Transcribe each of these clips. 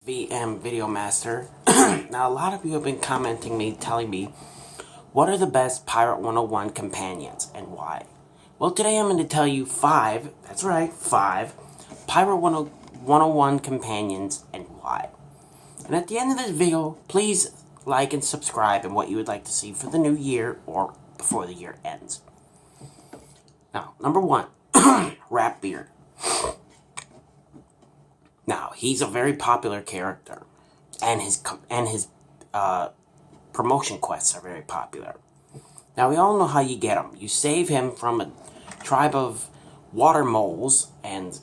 VM Video Master. Now, a lot of you have been commenting me, telling me, what are the best Pirate 101 companions and why? Well, today I'm going to tell you 5, that's right, 5 Pirate 101 companions and why. And at the end of this video, please like and subscribe and what you would like to see for the new year or before the year ends. Now, number 1, Ratbeard. Now, he's a very popular character, and his promotion quests are very popular. Now, we all know how you get him. You save him from a tribe of water moles, and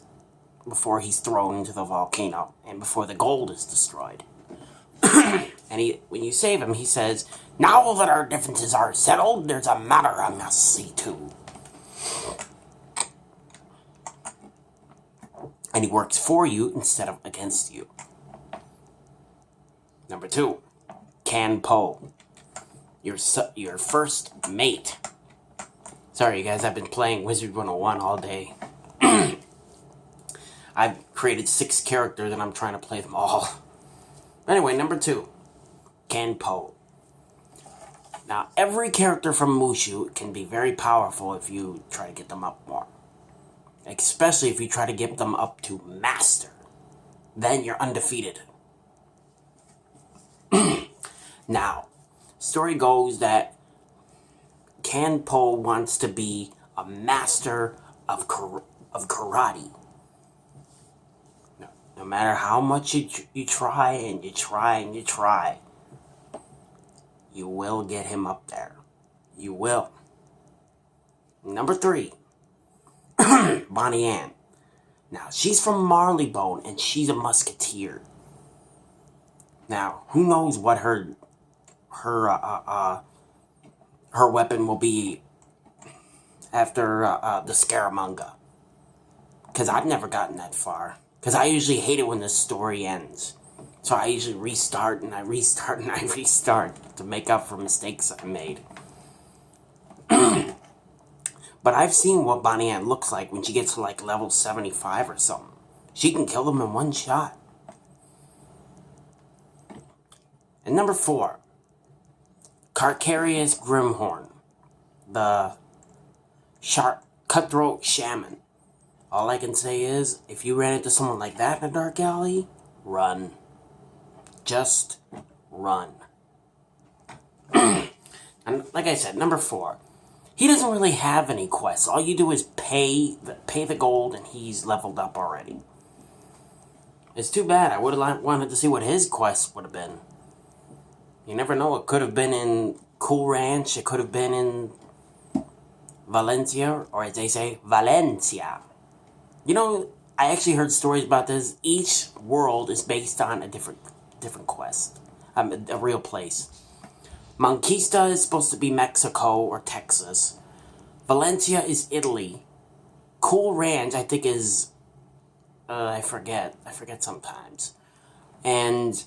before he's thrown into the volcano, and before the gold is destroyed. And when you save him, he says, "Now that our differences are settled, there's a matter I must see to." And he works for you instead of against you. Number 2, Can Po. Your first mate. Sorry, you guys, I've been playing Wizard 101 all day. I've created 6 characters and I'm trying to play them all. Anyway, number 2, Can Po. Now, every character from Mushu can be very powerful if you try to get them up more. Especially if you try to get them up to Master. Then you're undefeated. Now, story goes that Can Po wants to be a master of karate. No matter how much you try and you try and you try, you will get him up there. You will. Number 3, Bonnie Ann. Now, she's from Marleybone, and she's a musketeer. Now, who knows what her weapon will be after the Scaramanga. Because I've never gotten that far. Because I usually hate it when the story ends. So I usually restart and I restart and I restart to make up for mistakes I made. But I've seen what Bonnie Ann looks like when she gets to like level 75 or something. She can kill them in one shot. And number 4, Carcarius Grimhorn, the sharp cutthroat shaman. All I can say is, if you ran into someone like that in a dark alley, run. Just run. And like I said, number 4. He doesn't really have any quests. All you do is pay the gold and he's leveled up already. It's too bad. I would have wanted to see what his quest would have been. You never know. It could have been in Cool Ranch. It could have been in Valencia. Or as they say, Valencia. You know, I actually heard stories about this. Each world is based on a different quest. A real place. Monquista is supposed to be Mexico or Texas. Valencia is Italy. Cool Ranch, I think, is... I forget sometimes. And...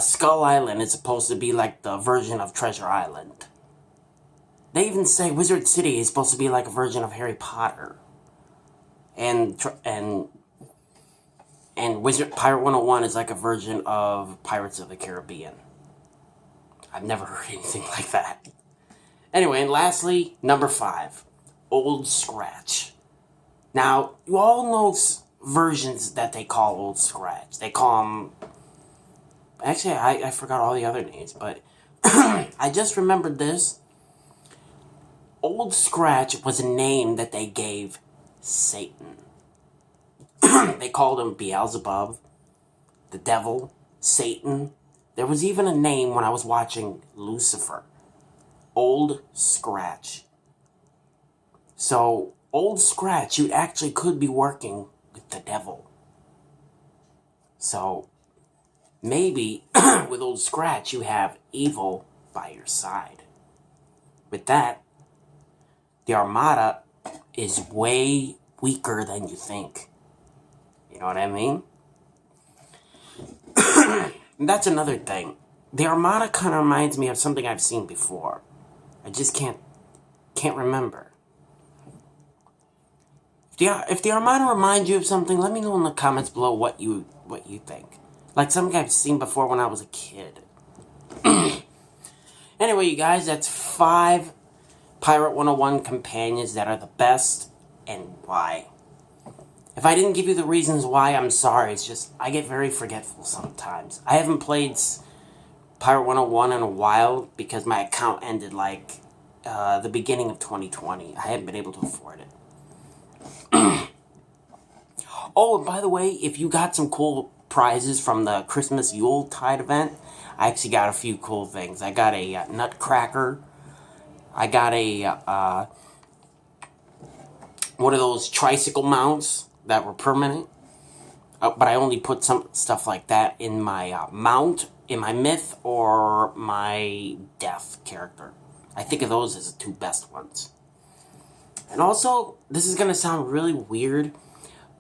Skull Island is supposed to be like the version of Treasure Island. They even say Wizard City is supposed to be like a version of Harry Potter. And Pirate 101 is like a version of Pirates of the Caribbean. I've never heard anything like that. Anyway, and lastly, number 5, Old Scratch. Now, you all know versions that they call Old Scratch. They call him... Actually, I forgot all the other names, but I just remembered this. Old Scratch was a name that they gave Satan. They called him Beelzebub, the devil, Satan. There was even a name when I was watching Lucifer. Old Scratch. So, Old Scratch, you actually could be working with the devil. So, maybe with Old Scratch you have evil by your side. With that, the Armada is way weaker than you think. You know what I mean? That's another thing. The Armada kind of reminds me of something I've seen before. I just can't remember. If the Armada reminds you of something, let me know in the comments below what you think. Like something I've seen before when I was a kid. Anyway, you guys, that's 5 Pirate 101 companions that are the best, and why. If I didn't give you the reasons why, I'm sorry. It's just, I get very forgetful sometimes. I haven't played Pirate 101 in a while because my account ended like the beginning of 2020. I haven't been able to afford it. Oh, and by the way, if you got some cool prizes from the Christmas Yuletide event, I actually got a few cool things. I got a nutcracker. I got a one of those tricycle mounts that were permanent. But I only put some stuff like that in my mount, in my myth, or my death character. I think of those as the 2 best ones. And also, this is going to sound really weird,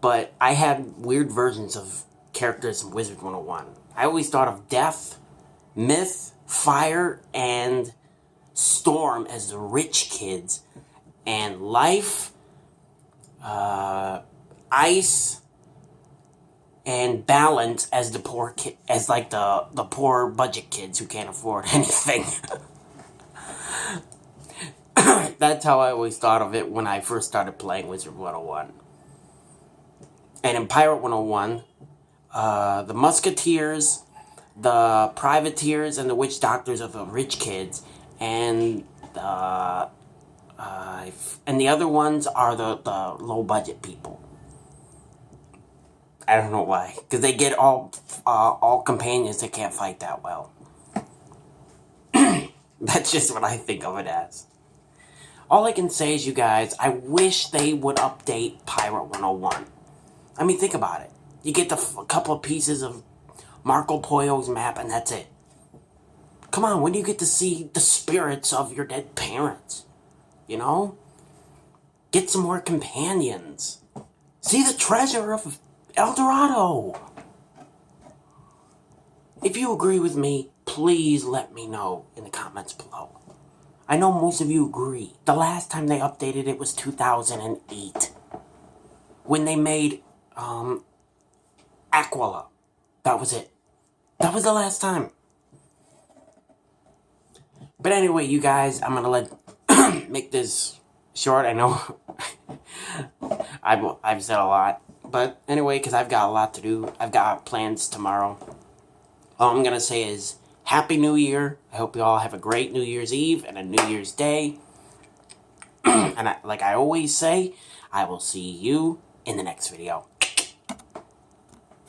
but I had weird versions of characters in Wizard 101. I always thought of Death, Myth, Fire, and Storm as the rich kids, and Life, Ice, and Balance as the poor as like the poor budget kids who can't afford anything. That's how I always thought of it when I first started playing Wizard 101. And in Pirate 101, the Musketeers, the Privateers, and the Witch Doctors are the rich kids, and the other ones are the low budget people. I don't know why, because they get all companions that can't fight that well. That's just what I think of it as. All I can say is, you guys, I wish they would update Pirate 101. I mean, think about it. You get a couple of pieces of Marco Polo's map, and that's it. Come on, when do you get to see the spirits of your dead parents? You know? Get some more companions. See the treasure of El Dorado. If you agree with me, please let me know in the comments below. I know most of you agree. The last time they updated it was 2008. When they made Aquila. That was it. That was the last time. But anyway, you guys, I'm going to make this short. I know I've said a lot. But anyway, because I've got a lot to do. I've got plans tomorrow. All I'm going to say is, Happy New Year. I hope you all have a great New Year's Eve and a New Year's Day. And like I always say, I will see you in the next video.